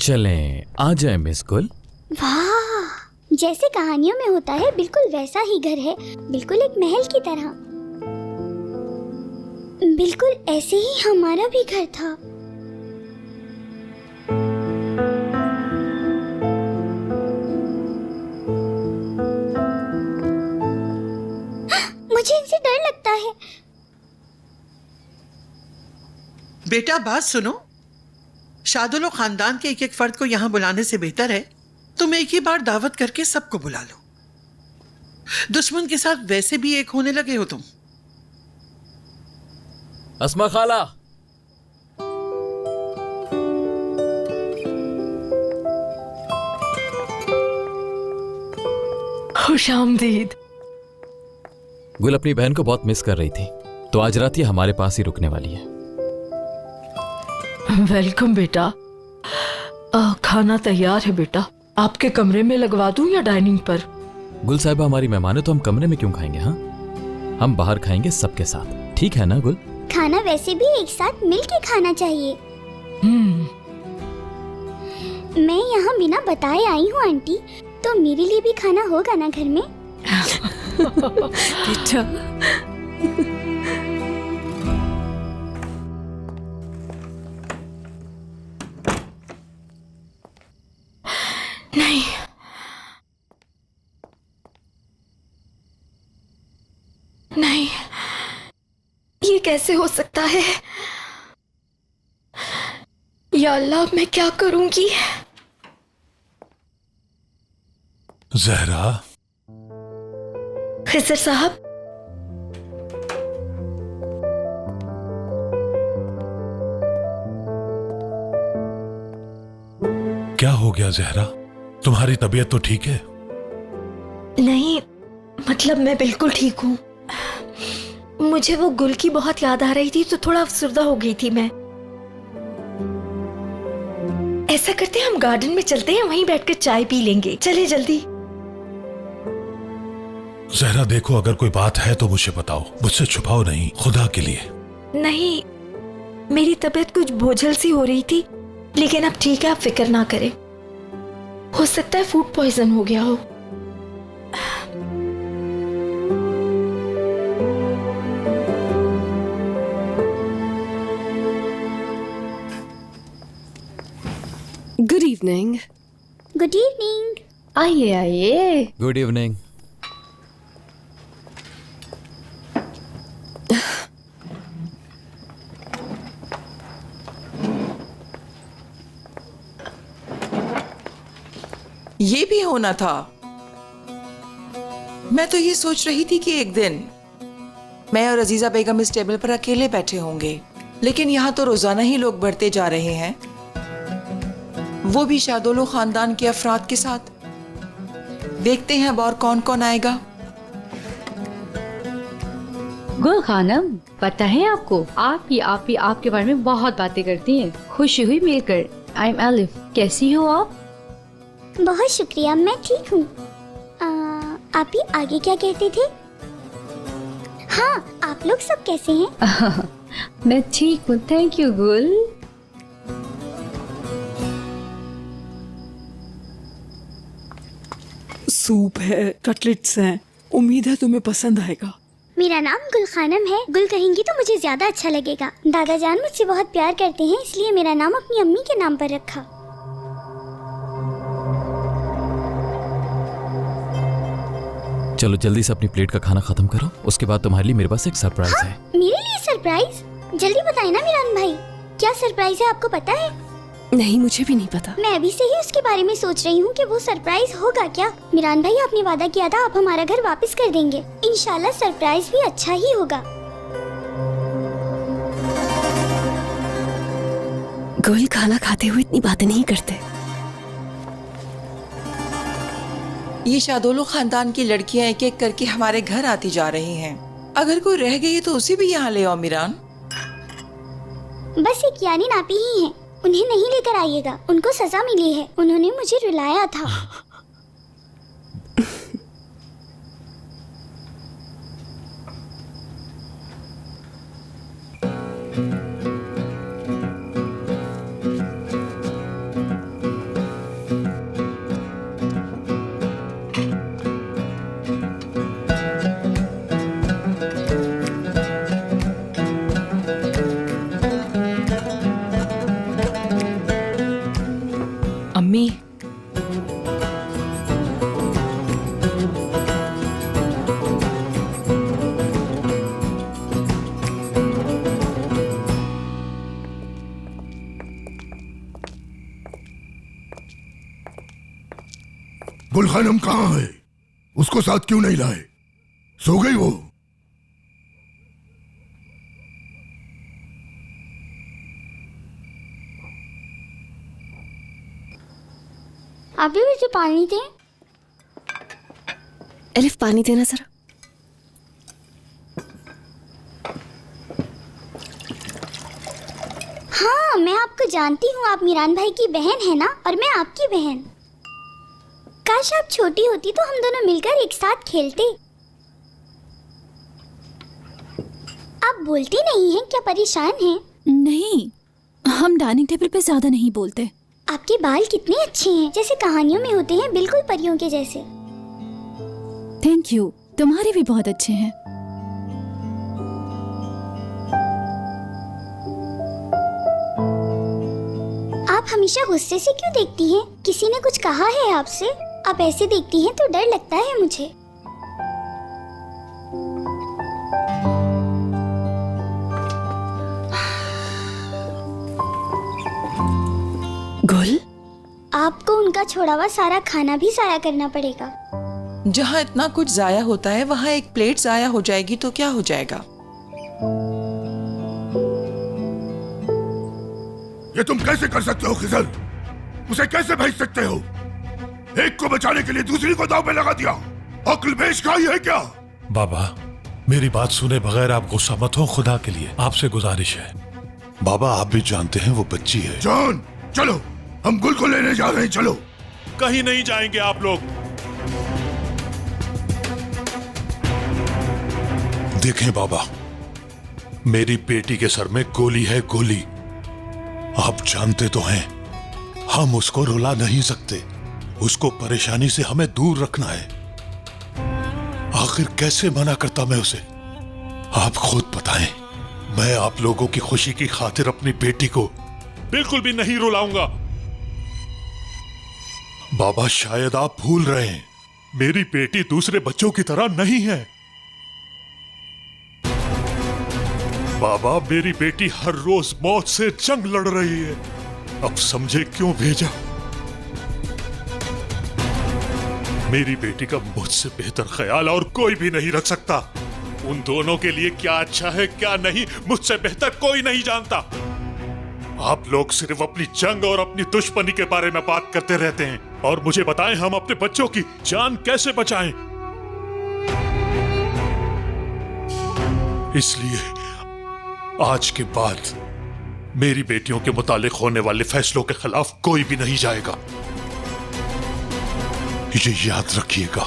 चलें, आ जाए मिस गुल। वाह, जैसे कहानियों में होता है बिल्कुल वैसा ही घर है, बिल्कुल एक महल की तरह। बिल्कुल ऐसे ही हमारा भी घर था। मुझे इनसे डर लगता है। बेटा बात सुनो, शादुल खानदान के एक एक फर्द को यहाँ बुलाने से बेहतर है तुम एक ही बार दावत करके सबको बुला लो। दुश्मन के साथ वैसे भी एक होने लगे हो तुम। अस्मा खाला, खुशामदीद। गुल अपनी बहन को बहुत मिस कर रही थी, तो आज रात ये हमारे पास ही रुकने वाली है। वेलकम बेटा। खाना तैयार है बेटा, आपके कमरे में लगवा दूं या डाइनिंग पर? गुल साहिबा हमारी मेहमान है, तो हम कमरे में क्यों खाएंगे? हाँ, हम बाहर खाएंगे सबके साथ, ठीक है ना गुल? खाना वैसे भी एक साथ मिलके खाना चाहिए। मैं यहाँ बिना बताए आई हूँ आंटी, तो मेरे लिए भी खाना होगा ना घर में? बेटा नहीं, नहीं, ये कैसे हो सकता है? या अल्लाह, मैं क्या करूंगी? जहरा, खिजर साहब, क्या हो गया जहरा? तुम्हारी तबीयत तो ठीक है? नहीं, मतलब मैं बिल्कुल ठीक हूँ। मुझे वो गुल की बहुत याद आ रही थी, तो थोड़ा अफसरदा हो गई थी मैं। ऐसा करते हैं, हम गार्डन में चलते हैं, वहीं बैठकर चाय पी लेंगे। चले जल्दी। जहरा देखो, अगर कोई बात है तो मुझे बताओ, मुझसे छुपाओ नहीं, खुदा के लिए। नहीं, मेरी तबीयत कुछ बोझल सी हो रही थी, लेकिन अब ठीक है, आप फिक्र ना करें। हो सकता है फूड पॉइजन हो गया हो। Good evening. Good evening. आइए आइए। Good evening. ये भी होना था। मैं तो ये सोच रही थी कि एक दिन मैं और अजीजा बेगम इस टेबल पर अकेले बैठे होंगे, लेकिन यहाँ तो रोजाना ही लोग बढ़ते जा रहे हैं, वो भी शादुल खानदान के अफराद के साथ। देखते हैं अब और कौन कौन आएगा। गुल खानम, पता है आपको, आप ही आपके बारे में बहुत बातें करती हैं। खुशी हुई मिलकर। आई एम एलिफ, कैसी हो आप? बहुत शुक्रिया, मैं ठीक हूँ। आप ही आगे क्या कहते थे? हाँ, आप लोग सब कैसे हैं? मैं ठीक हूँ, थैंक यू गुल। सूप है, कटलेट्स हैं, उम्मीद है तुम्हें पसंद आएगा। मेरा नाम गुल खानम है। गुल कहेंगी तो मुझे ज्यादा अच्छा लगेगा। दादा जान मुझसे बहुत प्यार करते हैं, इसलिए मेरा नाम अपनी अम्मी के नाम पर रखा। चलो जल्दी से अपनी प्लेट का खाना खत्म करो, उसके बाद तुम्हारे लिए मेरे पास एक सरप्राइज है। मेरे लिए सरप्राइज? जल्दी बताए ना मिरान भाई, क्या सरप्राइज है? आपको पता है? नहीं, मुझे भी नहीं पता। मैं अभी से ही उसके बारे में सोच रही हूँ कि वो सरप्राइज होगा क्या। मिरान भाई, आपने वादा किया था आप हमारा घर वापस कर देंगे। इंशाल्लाह सरप्राइज भी अच्छा ही होगा। गुल खाना खाते हुए इतनी बातें नहीं करते। ये शादुल खानदान की लड़कियां एक एक करके हमारे घर आती जा रही हैं। अगर कोई रह गई है तो उसे भी यहाँ ले आओ मिरान। बस एक यानी नापी ही है, उन्हें नहीं लेकर आइएगा। उनको सजा मिली है, उन्होंने मुझे रुलाया था। गुल खानम कहाँ है? उसको साथ क्यों नहीं लाए? सो गई वो? आप भी मुझे पानी दें। एलिफ पानी देना जरा। हाँ, मैं आपको जानती हूँ, आप मीरान भाई की बहन है ना, और मैं आपकी बहन। काश आप छोटी होती तो हम दोनों मिलकर एक साथ खेलते। आप बोलती नहीं हैं, क्या परेशान हैं? नहीं, हम डाइनिंग टेबल पे ज्यादा नहीं बोलते। आपके बाल कितने अच्छे हैं, जैसे कहानियों में होते हैं, बिल्कुल परियों के जैसे। थैंक यू, तुम्हारे भी बहुत अच्छे हैं। आप हमेशा गुस्से से क्यों देखती हैं? किसी ने कुछ कहा है आपसे? आप ऐसे देखती हैं तो डर लगता है मुझे। गुल, आपको उनका छोड़ा हुआ सारा खाना भी जाया करना पड़ेगा। जहाँ इतना कुछ जाया होता है वहाँ एक प्लेट जाया हो जाएगी तो क्या हो जाएगा? ये तुम कैसे कर सकते हो खिजर? उसे कैसे भेज सकते हो? एक को बचाने के लिए दूसरी को दांव पे लगा दिया। अक्ल पेश खाई है क्या? बाबा, मेरी बात सुने बगैर आप गुस्सा मत हो। खुदा के लिए आपसे गुजारिश है। बाबा, आप भी जानते हैं वो बच्ची है। जॉन, चलो, हम गुल को लेने जा रहे हैं। चलो। कहीं नहीं जाएंगे आप लोग। देखें बाबा, मेरी बेटी के सर में गोली है, गोली। आप जानते तो हैं, हम उसको रुला नहीं सकते। उसको परेशानी से हमें दूर रखना है। आखिर कैसे मना करता मैं उसे? आप खुद बताएं। मैं आप लोगों की खुशी की खातिर अपनी बेटी को बिल्कुल भी नहीं रुलाऊंगा। बाबा, शायद आप भूल रहे हैं, मेरी बेटी दूसरे बच्चों की तरह नहीं है। बाबा, मेरी बेटी हर रोज मौत से जंग लड़ रही है। अब समझे क्यों भेजा? मेरी बेटी का मुझसे बेहतर ख्याल और कोई भी नहीं रख सकता। उन दोनों के लिए क्या अच्छा है क्या नहीं, मुझसे बेहतर कोई नहीं जानता। आप लोग सिर्फ अपनी जंग और अपनी दुश्मनी के बारे में बात करते रहते हैं। और मुझे बताएं, हम अपने बच्चों की जान कैसे बचाएं? इसलिए आज के बाद मेरी बेटियों के मुतालिक होने वाले फैसलों के खिलाफ कोई भी नहीं जाएगा। ये याद रखिएगा।